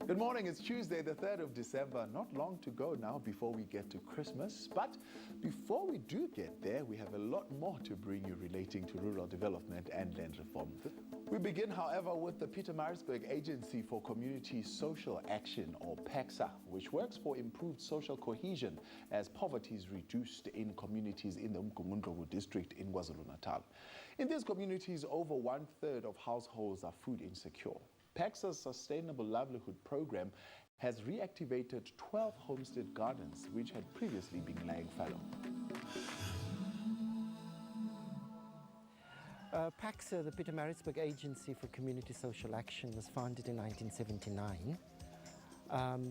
Good morning, it's Tuesday, the 3rd of December. Not long to go now before we get to Christmas. But before we do get there, we have a lot more to bring you relating to rural development and land reform. We begin, however, with the Pietermaritzburg Agency for Community Social Action, or Pacsa, which works for improved social cohesion as poverty is reduced in communities in the uMgungundlovu district in KwaZulu-Natal. In these communities, over 1/3 of households are food insecure. Pacsa's Sustainable Livelihood program has reactivated 12 homestead gardens which had previously been lying fallow. Pacsa, the Pietermaritzburg Agency for Community Social Action, was founded in 1979,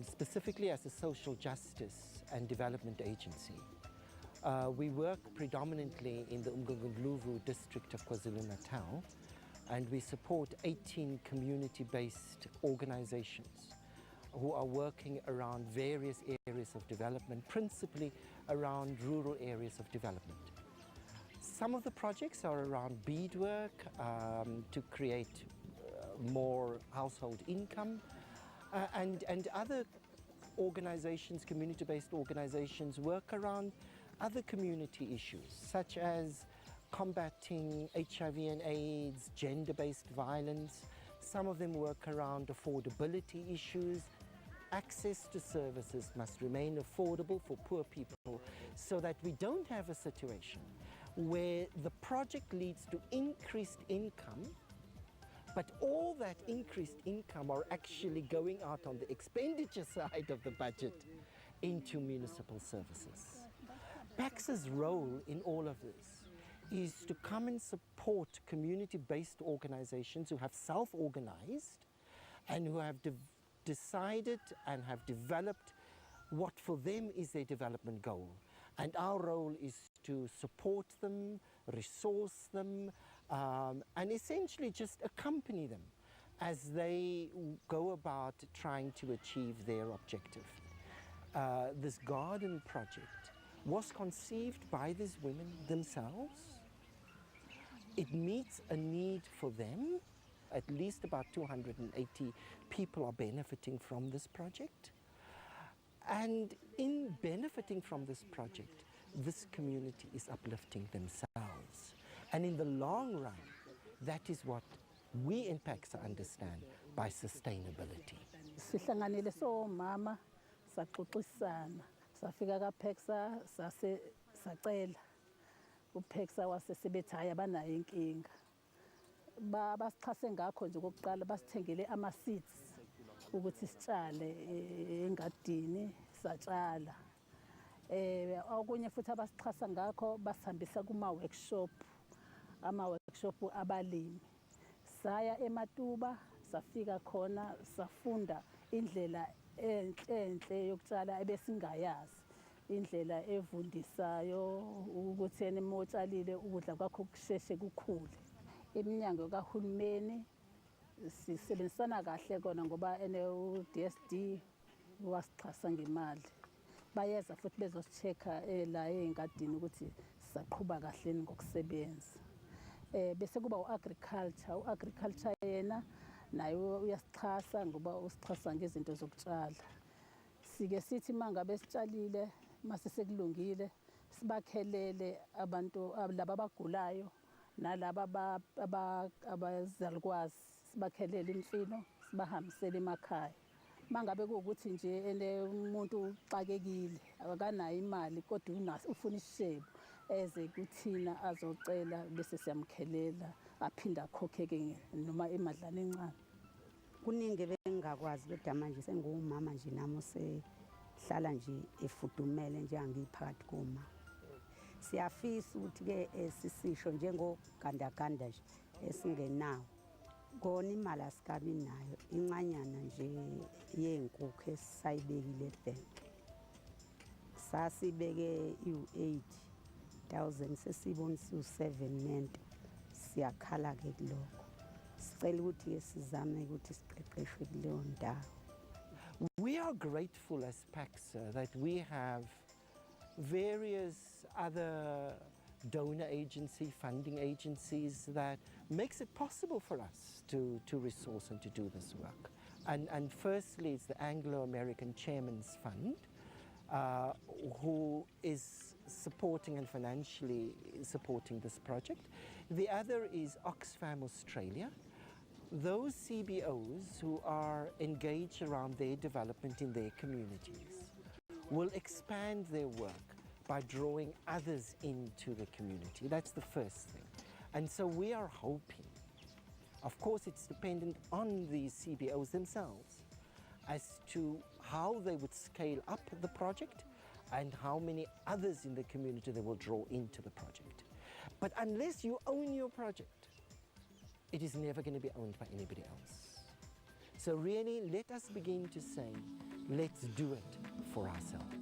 specifically as a social justice and development agency. We work predominantly in the uMgungundlovu district of KwaZulu-Natal, and we support 18 community-based organizations who are working around various areas of development, principally around rural areas of development. Some of the projects are around beadwork to create more household income, and other organizations, community-based organizations, work around other community issues, such as combating HIV and AIDS, gender-based violence. Some of them work around affordability issues. Access to services must remain affordable for poor people so that we don't have a situation where the project leads to increased income, but all that increased income are actually going out on the expenditure side of the budget into municipal services. Pacsa's role in all of this is to come and support community-based organizations who have self-organized and who have decided and have developed what for them is their development goal. And our role is to support them, resource them, and essentially just accompany them as they go about trying to achieve their objective. This garden project was conceived by these women themselves. It meets a need for them. At least about 280 people are benefiting from this project. And in benefiting from this project, this community is uplifting themselves. And in the long run, that is what we in Pacsa understand by sustainability. Sihlanganile somama saxoxisana safika kaPacsa sacela uPacsa wasesebethi hayi abanayo inkinga basixhase ngakho nje kokuqala basithengele ama-seeds ukuthi sitshale engadini satshala okunye futhi abasixhasa ngakho basihambisa kuma-workshop abalimi saya eMatuba safika khona safunda indlela enhle yokutshala ebesingayazi indlela evundisayo ukuthi yena motshalile ukudla kwakho kusheshe kukhule. Iminyango kahulumeni sisebenzisana kahle kona ngoba u-DSD wasixhasa ngemali. Bayeza futhi bezosichecka la engadini ukuthi sisaqhubha kahle ngokusebenza. Bese kuba u-agriculture yena nayo uyasichasa ngoba usichasa ngezinto zokutshala. Sike sithi mangabe sitshalile mase sekulungile sibakhelele abantu laba abagulayo nalaba abazalukwazi sibakhelele imfino sibahambisele emakhaya. Mangabe kuwukuthi nje umuntu uxakekile akanayo imali kodwa ufuna isishebo eze kuthina azocela bese siyamkhelela aphinda akhokhe-ke noma emadlana encane. Kuningi bengakwazi kodwa manje sengumama nje nami sehlala nje efudumele njengangiphakathi kuma. Siyafisa ukuthi-ke sisisho njengogandaganda nje esingenawo kona imali asikabi nayo incanyana nje yenkukhu esisayibekile ebhenki. Sasibeke u-8,000 sesibonisa u-7 nento siyakhala-ke kulokho. Sicela ukuthi-ke sizame ukuthi siqeqeshwe kuleyo ndawo. We are grateful as Pacsa that we have various other donor agency, funding agencies that makes it possible for us to resource and to do this work. And firstly, it's the Anglo-American Chairman's Fund, who is supporting and financially supporting this project. The other is Oxfam Australia. Those CBOs who are engaged around their development in their communities will expand their work by drawing others into the community. That's the first thing. And so we are hoping, of course it's dependent on the CBOs themselves, as to how they would scale up the project and how many others in the community they will draw into the project. But unless you own your project, it is never going to be owned by anybody else. So really, let us begin to say, let's do it for ourselves.